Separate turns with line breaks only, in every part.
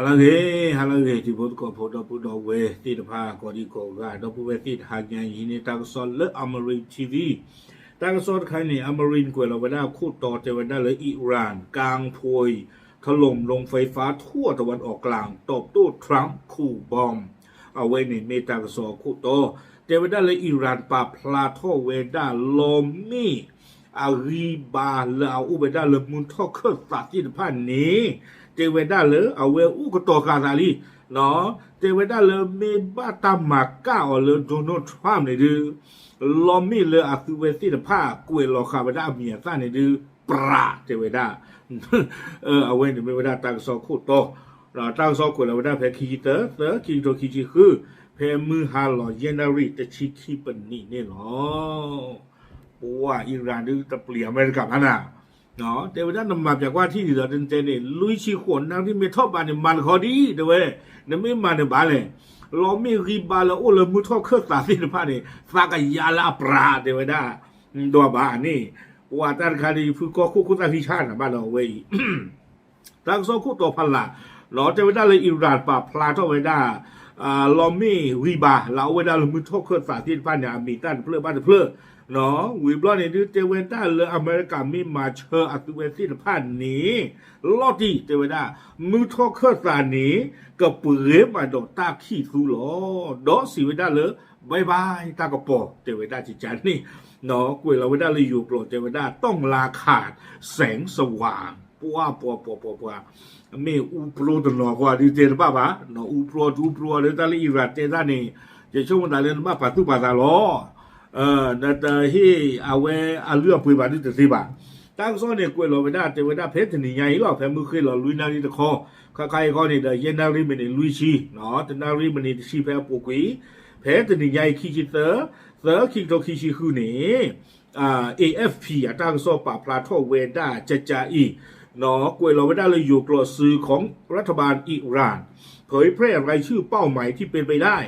halage ti bod ko photo pudo we ti da pha ko di ko ga do pu we ti ha nyan yin ni ta so le Amarin TV ตั้งโซนใครนี่อเมรินกวยเราไปได้คู่ต่อเจวันได้เลยอิหร่านกลางพวยถล่มลงไฟฟ้าทั่วตะวันออกกลางตบโต้ทรัมป์ขู่บอมเอาไว้ในเมตากสอคู่ต่อเจวันได้เลยอิหร่านปราบพลาโทเวด้าลอมมี่อารีบาเลเอาอุเบด้าเลมุนท่อเครื่องสัตว์ที่ผ่านนี้เจวันได้เลยเอาเวอุกตอกาซาลีเนาะเจวันได้เลยเมบ้าตามาก้าเลยโดนัลด์ทรัมป์เนี่ยดื้อลอมมี่เลยอาคือเวที的ผ้ากวยลอคาเวด้าเมียซ่าเนี่ยดื้อปราเจเวด้าเอาไว้เนี่ยไม่เวด้าตั้งซอคู่โตเราตั้งซอกวยเราเวด้าแพ้คีจิเตอร์คีโตคีจิคือแพ้มือฮาหล่อเยนารีจะชิคีปนี่เนี่ยหรอปัวอิหร่านดื้อตะเปลี่ยนอเมริกาพันน่ะเนาะเจเวด้านำมาจากว่าที่เหลือเจนเนี่ยลุยชีขวนนั่งที่เมทัลบานเนี่ยมันคอดีเด้อเว้ยเนี่ยไม่มันเนี่ยบ้าเลยเราไม่รีบาลโอ้เลยมุทอเครื่องสาธิตผ้านี่ฟากยาลาปราเดวดาตัวบ้านี่ว่าแต่คดีฟื้นก็คู่ตาพิชาติบ้านเราเว้ยตั้งโซ่คู่ตัวพันละเราจะไม่ได้เลยอิหร่านปราบพลาโทเวด้าเราไม่รีบาเราเวด้าเลยมุทอเครื่องสาธิตผ้าเนี่ยมีตันเพื่อบ้านเพื่อเนาะวิบล้อเนี่ยเจเวนด้าเลยอเมริกามีมาเชออัตุเวซิตผ้านี้ลอดีเจเวนด้ามุทอเครื่องสานี้ก็เปลือยมาดอกตาขี้ทูหลอดอกสีเวด้าเลยบายบายตากระปอเจเวด้าจิจันนี่เนาะกวยเราเวด้าเลยอยู่โปรเจเวด้าต้องลาขาดแสงสว่างปัวไม่อูโปรตลอดกว่าดีเจนป้าปะเนาะอูโปรเรื่องตาลีอิรัตเจด้านี่จะช่วงวันตาเรื่องมาปัตตุปัตตาล้อนั่นแต่ที่เอาไว้เอาเรื่องปุยบาทนี่จะสิบาตั้งโซนเนี่ยกวยเราไม่ได้เจอได้เพชรนี่ใหญ่หรอกแต่มือเคยเราลุยนารีตะคอใครก็เนี่ยเดี๋ยวเย็นนารีมันเนี่ยลุยชีเนาะแต่นารีมันเนี่ยชีแพ้ปกุยเพชรนี่ใหญ่ขี้จิตเตอร์ขี้โตขี้ชีคือเนี่ยAFP ตั้งโซนป่าพลาโทเวด้าจะอีเนาะกวยเราไม่ได้เลยอยู่กลอสื่อของรัฐบาลอิหร่านเผยแพร่รายชื่อเป้าหมายที่เป็นไปได้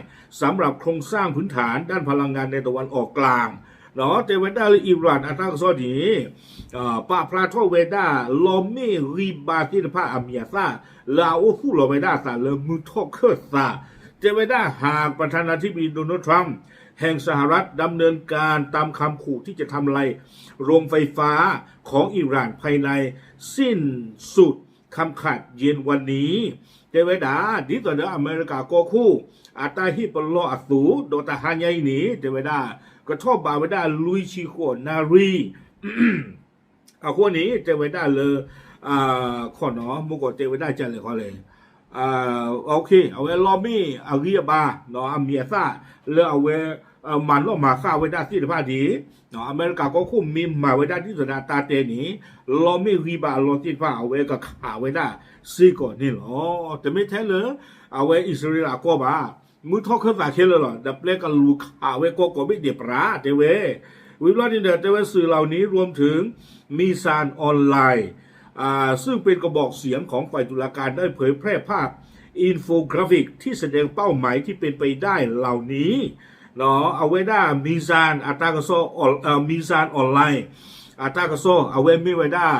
สำหรับโครงสร้างพื้นฐานด้านพลังงานในตะวันออกกลางเนาะเจเวด้าหรืออิหร่านอัตราซอดีปาพลาโทเวด้าลอมเมรีบาตินภาอเมียซาลาโอคู่ลอเวด้าซาเลมุทอเคอร์ซาเจเวด้าหากประธานาธิบดีโดนัลด์ทรัมป์แห่งสหรัฐดำเนินการตามคำขู่ที่จะทำลายโรงไฟฟ้าของอิหร่านภายในสิ้นสุดคำขาดเย็นวันนี้เจเวดาดิตัวเดอเมริกาก็คู่อาตาฮิปโลอัสูโดตาฮานยัยนี้เจเวดาก็ชอบบาเวดาลุยชิโกนารีเอาคนนี้เจเวดาเลยขอเนาะมุกเจเวดาจะเลยขอเลยโอเคเอาไว้ลอมี่อารีบาเนาะอเมียซาเลยเอาไว้มันลงมาข้าไว้ได้ที่สภาพดีเนาะอเมริกาก็คู่มีมาไว้ได้ที่สุดตาเตนี้ลอมี่รีบาลอที่ฟ้าเอาไว้ก็ขาไว้ได้ซีก่อนนี่หรอแต่ไม่แท้เลยเอาไว้อิสราเอลก็บ้ามือทอเครื่องสาเคเลยหรอดับเล็กกับลูกขาไว้ก็ไม่เดียบร้าเจเววิบลอนี่เดี๋ยวสื่อเหล่านี้รวมถึงมีซานออนไลน์ซึ่งเป็นกระบอกเสียงของฝ่ายตุลาการได้เผยแพร่ภาพอินโฟกราฟิกที่แสดงเป้าหมายที่เป็นไปได้เหล่านี้เนาะเอาไว้ได้มีซานอัตากโซมีซานออนไลน์อัตากโซเอาไว้ไม่ไว้ได้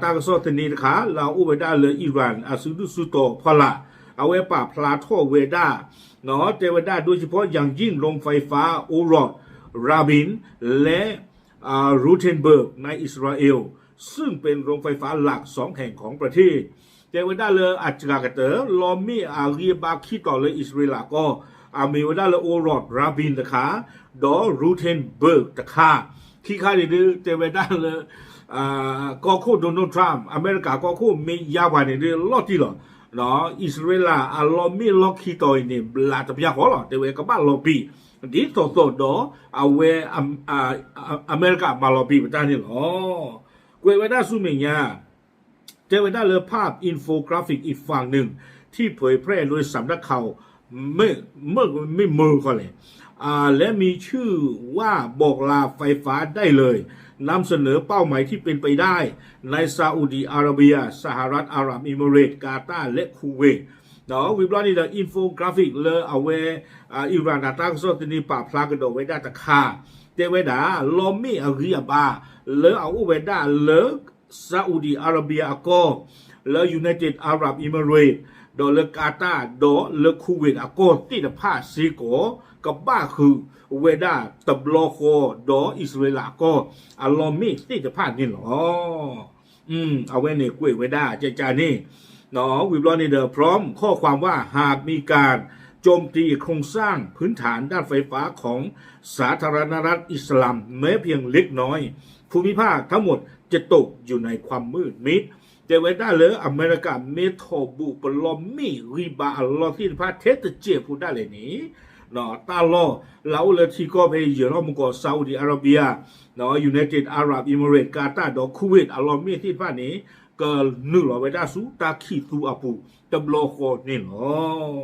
ตากโซทนีนะคะเราอุไว้ได้เลยอิหร่านอาซูดุสุโตพอละเอาไว้ป่าพลาโทเวด้าเนาะเจเวด้าโดยเฉพาะอย่างยิ่งโรงไฟฟ้าอูรอดราบินและรูเทนเบิร์กในอิสราเอลซึ่งเป็นโรงไฟฟ้าหลัก2แห่งของประเทศเจเวด้าเลยอัจฉริยะลอมี่อารีบาคิต่อเลยอิสราเอลก็มีว่าได้เลยโอรอดราบินนะคะดอรูเทนเบิร์กนะคะที่ค่าดื้อเจเวด้าเลยก็คู่โดนัลด์ทรัมป์อเมริกาก็คู่มียาวานี่ดื้อลอดที่หรอเนาะอิสราเอลลอมี่ล็อกคิต่อยนี่ลาตะพิยาขอหรอเจเวก็บ้าลอบีดิโตดอเอาเวอเมริกามาลอบีประจานนี่หรอกวยไว้ได้สู้เมียเจอไว้ได้เลยภาพอินโฟกราฟิกอีกฝั่งหนึ่งที่เผยแพร่โดยสำนักข่าวไม่มือก็เลยและมีชื่อว่าบอกลาไฟฟ้าได้เลยนำเสนอเป้าหมายที่เป็นไปได้ในซาอุดีอาระเบียสหรัฐอาหรับเอมิเรตส์กาตาร์และคูเวตเนาะวิบลานี่เดออินโฟกราฟิกเลยเอาไว้อิหร่านตั้งโซตินีป่าพลากระโดดไว้ได้ตะคาเจเวดาลอมี่อารีบาเลยเอาไว้ได้เลยซาอุดีอาระเบียก็เลยยูไนเต็ดอาหรับเอมิเรตส์ ดอเลกาตาดอเลคูเวตอโกติดผ้าซีโกกับบ้าคือเวดาตบลอโคดออิสราเอลก็อัลลอมีติดผ้านี่หรอเอาไว้ในกุ้ยเวดาเจจานี่เนาะวิบลอนี่เดอพร้อมข้อความว่าหากมีการโจมตีโครงสร้างพื้นฐานด้านไฟฟ้าของสาธารณรัฐอิสลามแม้เพียงเล็กน้อยภูมิภาคทั้งหมดจะตกอยู่ในความมืดมิดแต่ไว้ได้เลยอเมริกาเมโทรบุปลอมมีริบาอัลลอที่พาเทสเจพูดได้เลยนี้เนาะตาลอเราเลยที่ก็ไปเยอรมันก็ซาอุดิอาระเบียเนาะยูไนเต็ดอาหรับเอมิเรตส์กาตาร์ดอคูเวตอัลลอมีที่พานี้ก็นึกหล่อไว้ได้สูตาขีตูอาปูตบลอโคนี่เนา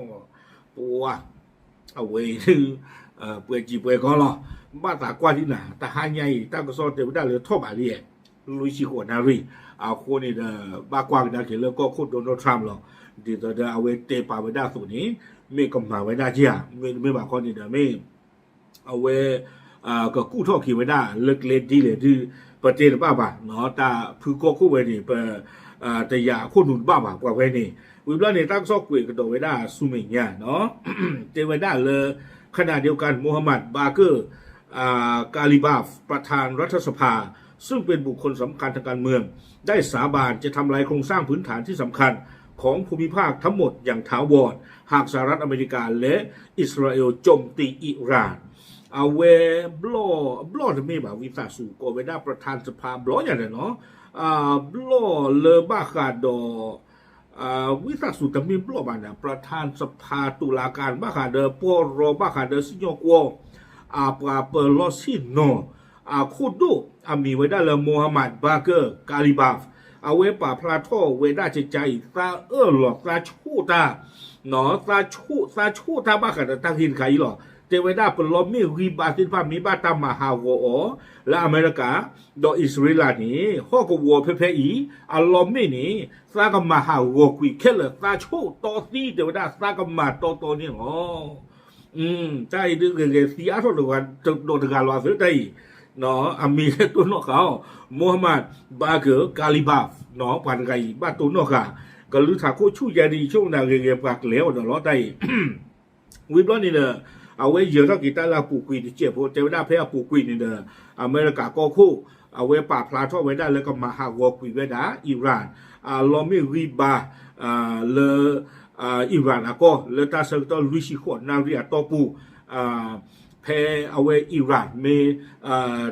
ะปัวเอาไว้คือเปิดจีเปิดก็หรอบ้าตากว่าที่หนาแต่หายใหญ่ตั้งก็สอนเดี๋ยวได้เลยทบอะไรลุยชิโกนารีเอาคนนี่บ้ากว่ากันเขียนแล้วก็โคตรโดนัลด์ทรัมป์หรอกเดี๋ยวจะเอาไว้เตะป่าไว้ได้ส่วนนี้ไม่กำมาไว้ได้เจ้าไม่บางคนนี่เดี๋ยวไม่เอาไว้ก็กู้ท่อขี่ไว้ได้เลิกเล่นดีเลยที่ประเทศบ้าบ่าเนาะแต่พื้นก็คู่ไว้นี่เป็นแต่ยาคนหนุนบ้าบ่ากว่าไว้นี่วิบลาเนี่ยตั้งซอกเกวยกระโดดไว้ได้ซูเมียเนาะเตะไว้ได้เลยขณะเดียวกันมูฮัมหมัดบาเกอร์กาลิบาฟประธานรัฐสภาซึ่งเป็นบุคคลสำคัญทางการเมืองได้สาบานจะทำลายโครงสร้างพื้นฐานที่สำคัญของภูมิภาคทั้งหมดอย่างถาวรหากสหรัฐอเมริกาและอิสราเอลโจมตีอิหร่านเอาเวบลอจะไม่แบบวิสาสูก็ไว้ได้ประธานสภาบลออย่างไรเนาะบลอเลบาคาดอวิสาสูจะมีบลอบ้านนะประธานสภาตุลาการบาคาเดอปอรบาคาเดอซิโยกัวปาเปลอซิโนคูดูมีไว้ได้เลยมูฮัมหมัดบาเกอร์กาลิบาฟเอาไว้ป่าพลาโตเวด้าใจซาหลอกซาชูตาหนอซาชูตาบ้ากันตั้งหินใครหรอเจเวด้าเป็นลมมีรีบาสินพามีบ้าตามมาฮาวโอและอเมริกาโดยอิสราเอลนี่ข้อกวัวเพอีอัลลอมมีนี่ซากมาฮาวกุยเคลซาชูโตซีเจเวด้าซากมาโตนี่อ๋อใจดึกเกสีอาทโดกันโดนการวาเสือใจเนาะมีตัวนกเขามูฮัมหมัดบาเกอร์กาลิบาฟเนาะปันไกบ้าตัวนกค่ะก็รู้จักคู่ชูยาดีช่วงนาเกปากเหลวเนาะล้อใจวิบล้อนี่เนอะเอาไว้เยอะเท่ากีตาร์ลาปูกุยที่เจ็บพอเจอได้เพื่อปูกุยนี่เนอะอเมริกาก็คู่เอาไว้ป่าพลาทไว้ได้แล้วก็มาฮาวกุยไว้ได้อิหร่านลอมิริบาเลอิหร่านก็เลตาเซอร์ตลุชิโคนาเรียตอปูเพเอาไว้อิหร่านมี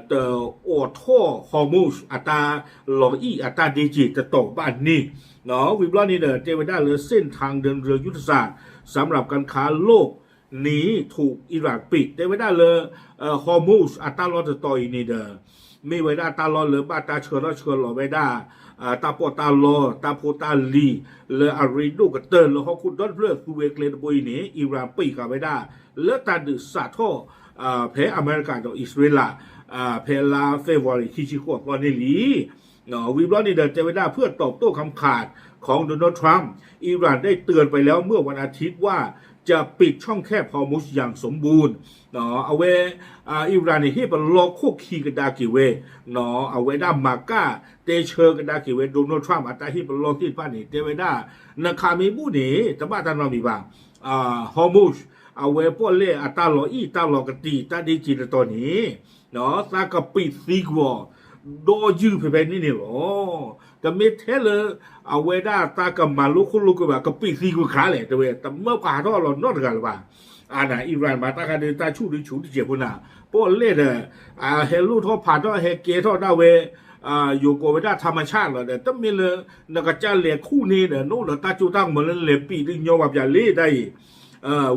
เตอโอทอฮอร์มูสอัตราลออีอัตราดีจิตจะตกบ้านนี้เนาะวิบล้อนี่เนอะเจอได้เลยเส้นทางเดินเรือยุทธศาสตร์สำหรับการค้าโลกนี้ถูกอิหร่านปิดได้ไว้ได้เลยฮอร์มูสอัตราลอจะต่อยนี่เด้อมีไว้ได้ตาลอหรือบ้าตาเชิญหล่อไว้ได้ตาปอตาลอตาโพตาลีเลยอาริดูกเตอร์แล้วเขาคุณดอนเพื่อคูเวกเลนบุยนี้อิหร่านปิดกันไว้ได้แล้วตาดือสาท่อแพ้อเมริกาต่ออิสราเอลแพ้ลาเฟวอริคิชิโกะตอนนี้เนาะวิบล้อนี่เดินใจไว้ได้เพื่อตอบโต้คำขาดของโดนัลด์ทรัมป์อิหร่านได้เตือนไปแล้วเมื่อวันอาทิตย์ว่าจะปิดช่องแคบฮอร์มุสอย่างสมบูรณ์เนาะเอาไว้อิหร่านนี่ให้เป็นล็อกคุกคีกันดากิเวเนาะเอาไว้ด้ามาก้าเตเชอร์กันดากิเวโดนัลด์ทรัมป์อัตราที่เป็นล็อกที่ป้านี่เตไว้ด้านาคามีบุนี่จะบ้าตานเรามีบ้างฮอร์มุสเอาไว้พวกเล่อัตราลออีตาลอกตีตาดีจีนตอนนี้เนาะซากปิดซีกัวโดยื้อไปนี่หรอแต่ไม่เท่เลยเอาไว้ได้ตากับมาลุกลุกแบบกับปีซีกูขาเลยแต่เมื่อผ่านท่อเรานอดกันหรือเปล่าอิหร่านมาตากันเดินตาชูดิชูดิเจ็บปุ่นน่ะพวกเล่เฮลูท่อผ่านท่อเฮเกท่อดาเวอยู่กับไว้ได้ธรรมชาติเลยแต่ต้องมีเลยนักจ้าเลี้ยคู่นี้เนี่ยโน่นตาจูตั้งเหมือนเลี้ยปีดึงยอมแบบอย่างเล่ได้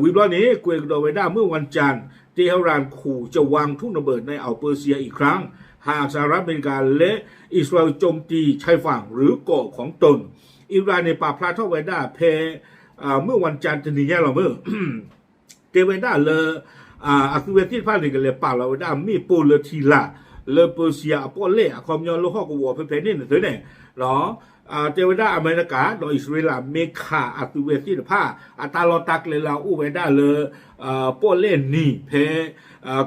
วิบล้อนี้กุยกระโดดไว้ได้เมื่อวันจันทร์ที่เฮรานขู่จะวางทุ่นระเบิดในอ่าวเปอร์เซียอีกครั้งหากสหรัฐอเมริกาและอิสราเอลโจมตีชายฝั่งหรือเกาะของตนอิหร่านในป่าพลาทไว้ได้แพ้เมื่อวันจันทร์ที่นี้เราเมื่อเจไว้ได้เลยอัศวินที่พาดิกันเลยป่าเราได้มีโปเลทีลาเลเปอร์เซียปอเล่คอมยอนโลหะกวัวเพนี่เนี่ยเนี่ยเนาะเจไว้ได้อเมริกาโดยอิสราเอลเมคาอัศวินที่ผ้าอัตราลอตักเลยเราอู้ไว้ได้เลยปอเล่นี่เพ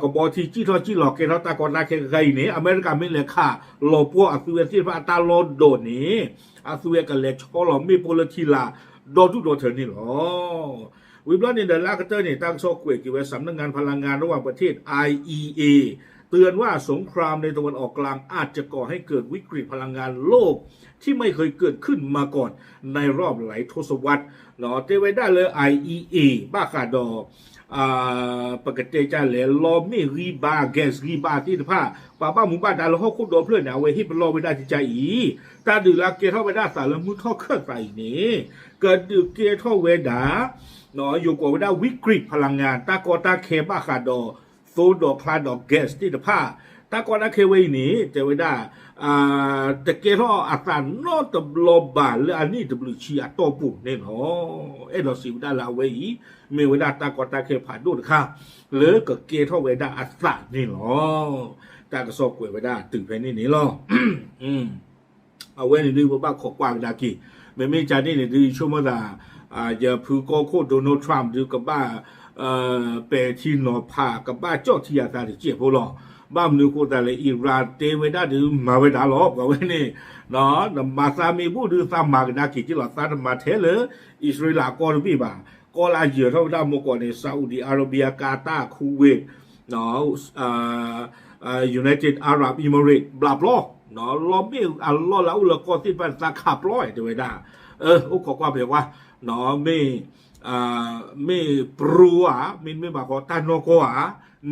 ก็บอกที่จีทอจีหลอกเกทอตากอนนาเคไกนี่อเมริกาไม่เลยค่ะโลปัวอัศวินที่พระอัตราลอโดนี้อัศวินกันเลยชอลมีโปเลทีลา ดอทุกดอเธอนี่หรอวิบลานี่เดลากเตอร์นี่ตั้งโชคเกวกิเวสำนักงานพลังงานระหว่างประเทศ IEA เตือนว่าสงครามในตะวันออกกลางอาจจะก่อให้เกิดวิกฤตพลังงานโลกที่ไม่เคยเกิดขึ้นมาก่อนในรอบหลายทศวรรษเนาะเตไว้ได้เลย IEA บ้าขาดอปกติจะเลยลอไม่รีบาแกสรีบาที่ผ้าป้าบ้าหมู่บ้านดาเราเขาคุดโดนเพื่อนเอาไว้ที่เป็นรอไม่ได้ที่ใจอีตาดือลาเกท่าไปได้สารมุท่อเครื่องใส่นี่เกิดดือเกท่อเวดาเนาะอยู่กับว่าวิกฤตพลังงานตากอตาเคบ้าขาดอโซดอคลาดอแกสที่ผ้าตากอตาเคเวนี้จะไว้ได้แต่เกท่ออาการนอตบลอบาหรืออันนี้ตบลูชีอัตโตปุ่นเนี่ยเนาะเราสิวได้ละไว้เมื่อเวลาตากอตาเคผ่านดูนะคะหรือก็เกท่อเวดาอัศนี่เนาะตากระสอบกวยเวดาตึงไปนี่หรอเอาไว้ในดื้อบ้าขอกวางดากีไม่จานนี่ในดื้อชั่วโมงละอย่าพูดโคโดนัลด์ทรัมป์ดื้อกับบ้าเปที่นอพากับบ้าเจ้าที่อยากการเจียบพวกเราบ้ามนูโคแต่เลยอิรันเตเวดาดื้อมาเวดาหลอกกับไว้นี่เนาะมาซามีบูดื้อซามากดากีที่หลอดซาดมาเทเลอิสราเอลก่อนพี่บ่าก็ลาเยอะเท่าด้ามโมก่อนในซาอุดิอาระเบียกาตาร์คูเวตเนาะUnited Arab Emirates บลาบล้อเนาะล้อไม่อัลลอฮ์แล้วอุลกอที่เป็นสาขาปล้อยจะไว้ได้อุกขอแบบว่าเนาะไม่ปลัวไม่บอกว่าตานกว่า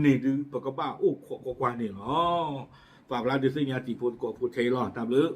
นี่ดูปกบ้าอุกขอกว่านี่เนาะฝากร้านดิสนีย์ติพูดกพูดเทลอตามเลย